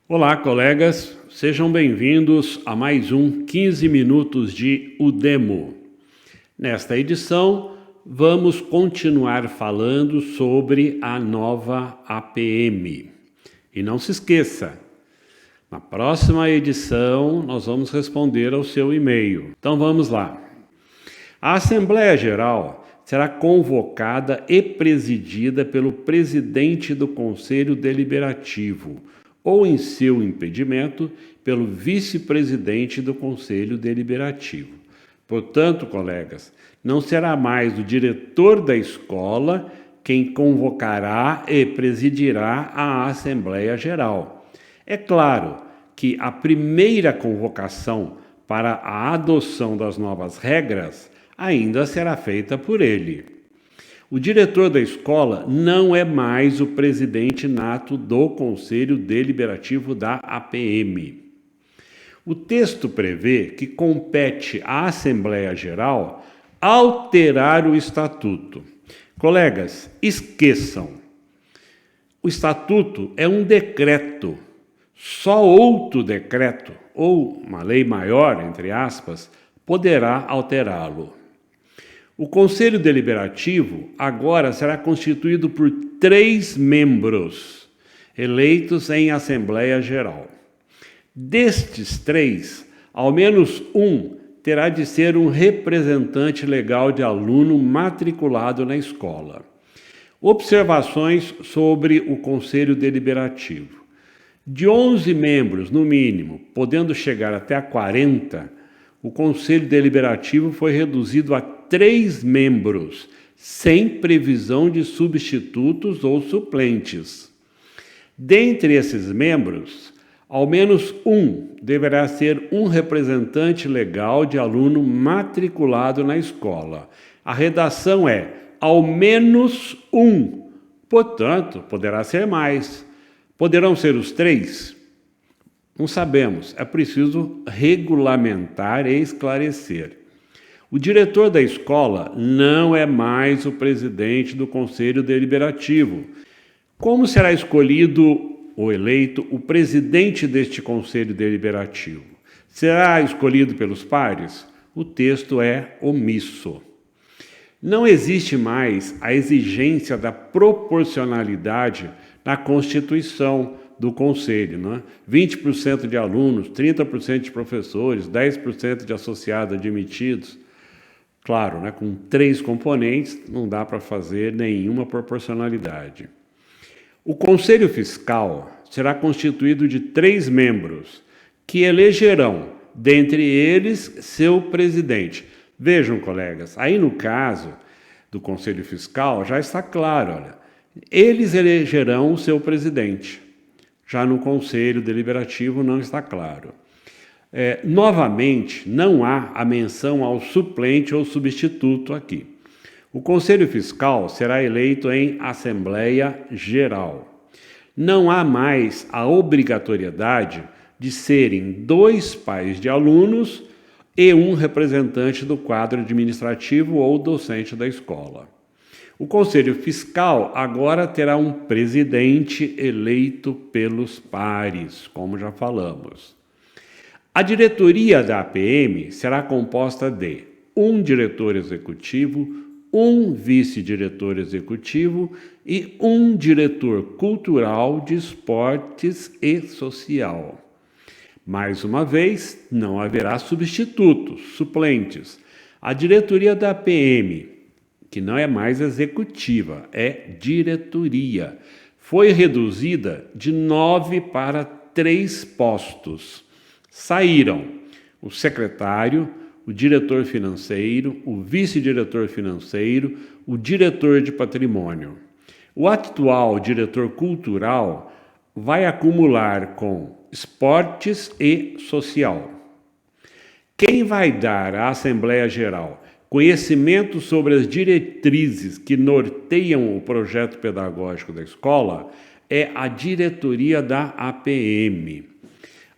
Olá, colegas, sejam bem-vindos a mais um 15 minutos de Udemo. Nesta edição, vamos continuar falando sobre a nova APM. E não se esqueça, na próxima edição nós vamos responder ao seu e-mail. Então vamos lá. A Assembleia Geral será convocada e presidida pelo presidente do Conselho Deliberativo, ou, em seu impedimento, pelo vice-presidente do Conselho Deliberativo. Portanto, colegas, não será mais o diretor da escola quem convocará e presidirá a Assembleia Geral. É claro que a primeira convocação para a adoção das novas regras ainda será feita por ele. O diretor da escola não é mais o presidente nato do Conselho Deliberativo da APM. O texto prevê que compete à Assembleia Geral alterar o estatuto. Colegas, esqueçam. O estatuto é um decreto. Só outro decreto, ou uma lei maior, entre aspas, poderá alterá-lo. O Conselho Deliberativo agora será constituído por 3 membros, eleitos em Assembleia Geral. Destes 3, ao menos um terá de ser um representante legal de aluno matriculado na escola. Observações sobre o Conselho Deliberativo. De 11 membros, no mínimo, podendo chegar até a 40, o Conselho Deliberativo foi reduzido a 3 membros, sem previsão de substitutos ou suplentes. Dentre esses membros, ao menos um deverá ser um representante legal de aluno matriculado na escola. A redação é ao menos um, portanto, poderá ser mais. Poderão ser os 3? Não sabemos, é preciso regulamentar e esclarecer. O diretor da escola não é mais o presidente do Conselho Deliberativo. Como será escolhido ou eleito o presidente deste Conselho Deliberativo? Será escolhido pelos pares? O texto é omisso. Não existe mais a exigência da proporcionalidade na Constituição do Conselho, não é? 20% de alunos, 30% de professores, 10% de associados admitidos. Claro, né, com 3 componentes não dá para fazer nenhuma proporcionalidade. O Conselho Fiscal será constituído de 3 membros, que elegerão, dentre eles, seu presidente. Vejam, colegas, aí no caso do Conselho Fiscal já está claro, olha, eles elegerão o seu presidente. Já no Conselho Deliberativo não está claro. Novamente, não há a menção ao suplente ou substituto aqui. O Conselho Fiscal será eleito em Assembleia Geral. Não há mais a obrigatoriedade de serem 2 pais de alunos e um representante do quadro administrativo ou docente da escola. O Conselho Fiscal agora terá um presidente eleito pelos pares, como já falamos. A diretoria da APM será composta de um diretor executivo, um vice-diretor executivo e um diretor cultural, de esportes e social. Mais uma vez, não haverá substitutos, suplentes. A diretoria da APM, que não é mais executiva, é diretoria, foi reduzida de 9 para 3 postos. Saíram o secretário, o diretor financeiro, o vice-diretor financeiro, o diretor de patrimônio. O atual diretor cultural vai acumular com esportes e social. Quem vai dar à Assembleia Geral conhecimento sobre as diretrizes que norteiam o projeto pedagógico da escola é a diretoria da APM.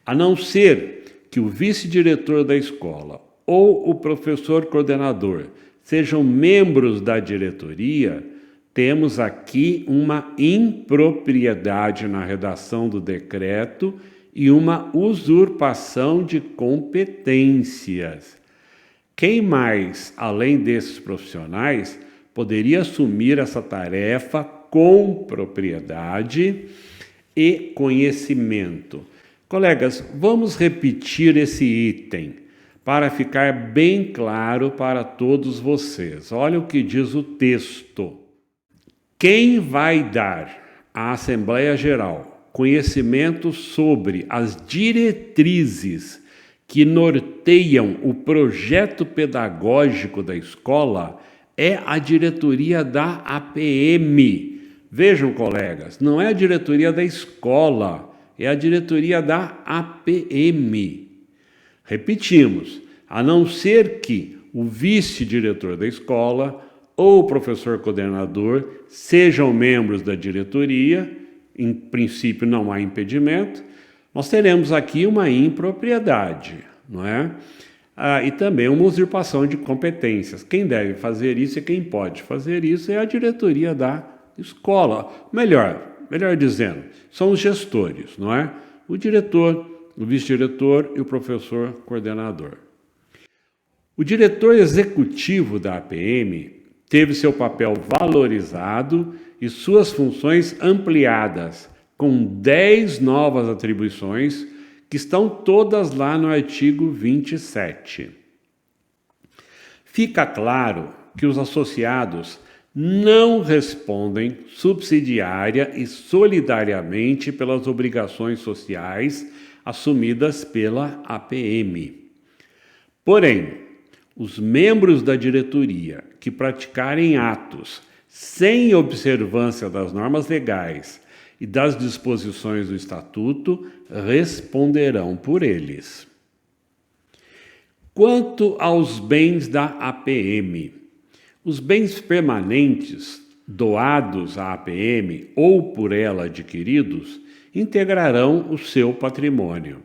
A não ser que o vice-diretor da escola ou o professor coordenador sejam membros da diretoria, temos aqui uma impropriedade na redação do decreto e uma usurpação de competências. Quem mais, além desses profissionais, poderia assumir essa tarefa com propriedade e conhecimento? Colegas, vamos repetir esse item para ficar bem claro para todos vocês. Olha o que diz o texto. Quem vai dar à Assembleia Geral conhecimento sobre as diretrizes que norteiam o projeto pedagógico da escola é a diretoria da APM. Vejam, colegas, não é a diretoria da escola, é a diretoria da APM. Repetimos, a não ser que o vice-diretor da escola ou o professor coordenador sejam membros da diretoria, em princípio não há impedimento, nós teremos aqui uma impropriedade, não é? E também uma usurpação de competências. Quem deve fazer isso e quem pode fazer isso é a diretoria da escola. Melhor dizendo, são os gestores, não é? O diretor, o vice-diretor e o professor coordenador. O diretor executivo da APM teve seu papel valorizado e suas funções ampliadas, com 10 novas atribuições que estão todas lá no artigo 27. Fica claro que os associados não respondem subsidiária e solidariamente pelas obrigações sociais assumidas pela APM. Porém, os membros da diretoria que praticarem atos sem observância das normas legais e das disposições do Estatuto responderão por eles. Quanto aos bens da APM, os bens permanentes doados à APM ou por ela adquiridos integrarão o seu patrimônio.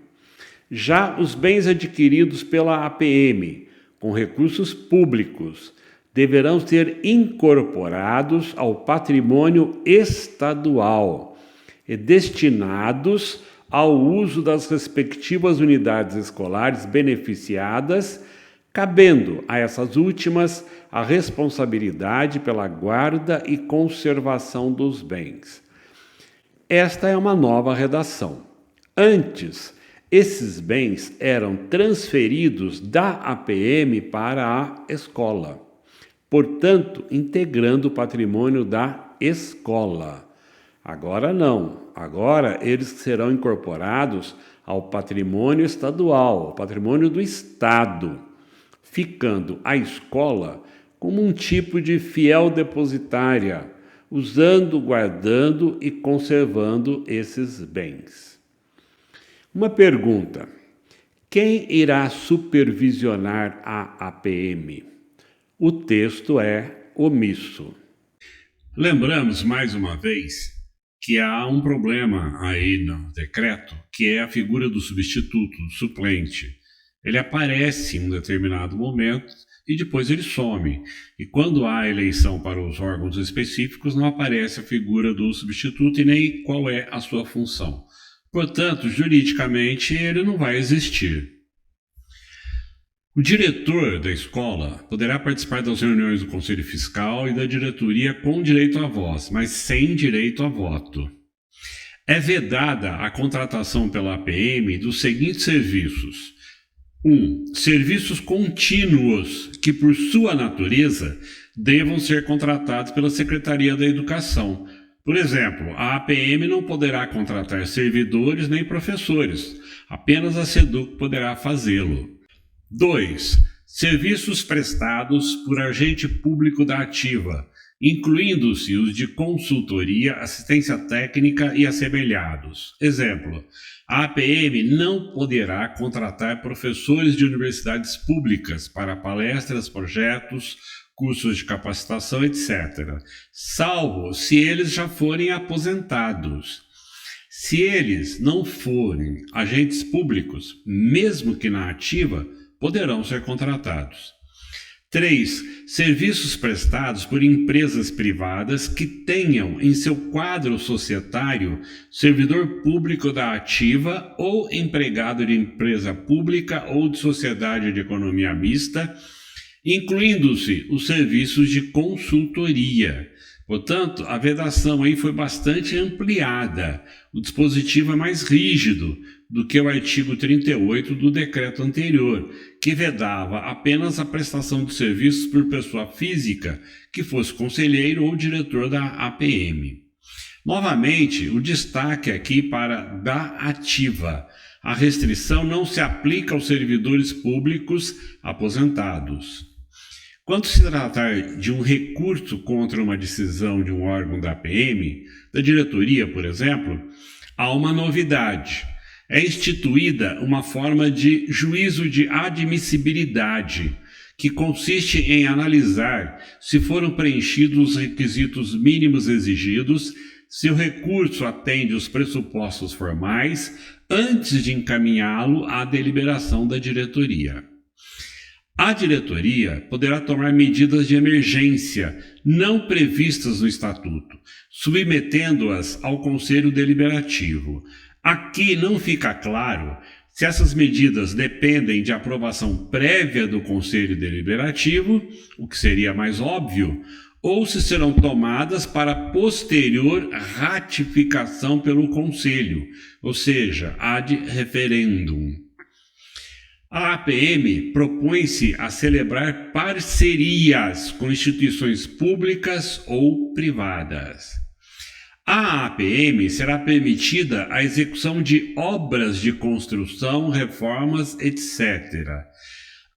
Já os bens adquiridos pela APM com recursos públicos deverão ser incorporados ao patrimônio estadual e destinados ao uso das respectivas unidades escolares beneficiadas, cabendo a essas últimas a responsabilidade pela guarda e conservação dos bens. Esta é uma nova redação. Antes, esses bens eram transferidos da APM para a escola, portanto, integrando o patrimônio da escola. Agora não, agora eles serão incorporados ao patrimônio estadual, ao patrimônio do Estado, ficando a escola como um tipo de fiel depositária, usando, guardando e conservando esses bens. Uma pergunta: quem irá supervisionar a APM? O texto é omisso. Lembramos mais uma vez que há um problema aí no decreto, que é a figura do substituto, do suplente. Ele aparece em um determinado momento e depois ele some. E quando há eleição para os órgãos específicos, não aparece a figura do substituto e nem qual é a sua função. Portanto, juridicamente, ele não vai existir. O diretor da escola poderá participar das reuniões do Conselho Fiscal e da diretoria com direito à voz, mas sem direito a voto. É vedada a contratação pela APM dos seguintes serviços. 1. Serviços contínuos, que por sua natureza devam ser contratados pela Secretaria da Educação. Por exemplo, a APM não poderá contratar servidores nem professores, apenas a SEDUC poderá fazê-lo. 2. Serviços prestados por agente público da ativa, incluindo-se os de consultoria, assistência técnica e assemelhados. Exemplo, a APM não poderá contratar professores de universidades públicas para palestras, projetos, cursos de capacitação, etc., salvo se eles já forem aposentados. Se eles não forem agentes públicos, mesmo que na ativa, poderão ser contratados. 3. Serviços prestados por empresas privadas que tenham em seu quadro societário servidor público da ativa ou empregado de empresa pública ou de sociedade de economia mista, incluindo-se os serviços de consultoria. Portanto, a vedação aí foi bastante ampliada. O dispositivo é mais rígido do que o artigo 38 do decreto anterior, que vedava apenas a prestação de serviços por pessoa física que fosse conselheiro ou diretor da APM. Novamente, o destaque aqui para da ativa. A restrição não se aplica aos servidores públicos aposentados. Quando se tratar de um recurso contra uma decisão de um órgão da APM, da diretoria, por exemplo, há uma novidade. É instituída uma forma de juízo de admissibilidade, que consiste em analisar se foram preenchidos os requisitos mínimos exigidos, se o recurso atende os pressupostos formais, antes de encaminhá-lo à deliberação da diretoria. A diretoria poderá tomar medidas de emergência não previstas no Estatuto, submetendo-as ao Conselho Deliberativo. Aqui não fica claro se essas medidas dependem de aprovação prévia do Conselho Deliberativo, o que seria mais óbvio, ou se serão tomadas para posterior ratificação pelo Conselho, ou seja, ad referendum. A APM propõe-se a celebrar parcerias com instituições públicas ou privadas. A APM será permitida a execução de obras de construção, reformas, etc.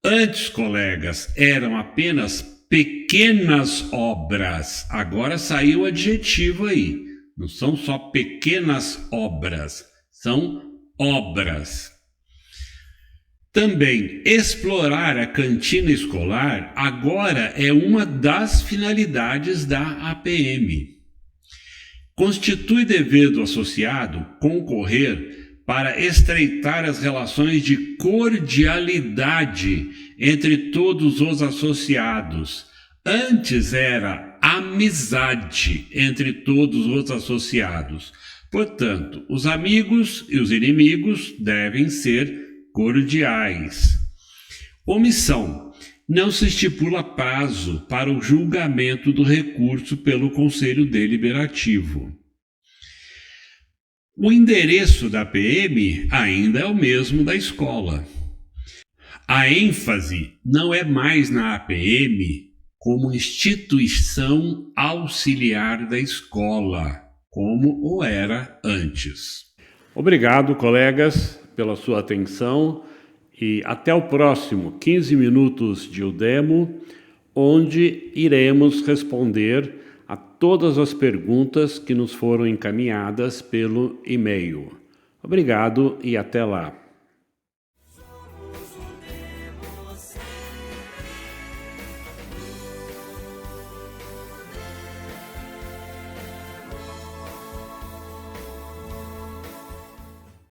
Antes, colegas, eram apenas pequenas obras. Agora saiu o adjetivo aí. Não são só pequenas obras, são obras. Também, explorar a cantina escolar agora é uma das finalidades da APM. Constitui dever do associado concorrer para estreitar as relações de cordialidade entre todos os associados. Antes era amizade entre todos os associados. Portanto, os amigos e os inimigos devem ser cordiais. Omissão. Não se estipula prazo para o julgamento do recurso pelo Conselho Deliberativo. O endereço da PM ainda é o mesmo da escola. A ênfase não é mais na APM como instituição auxiliar da escola, como o era antes. Obrigado, colegas, pela sua atenção e até o próximo 15 minutos de Udemo, onde iremos responder a todas as perguntas que nos foram encaminhadas pelo e-mail. Obrigado e até lá.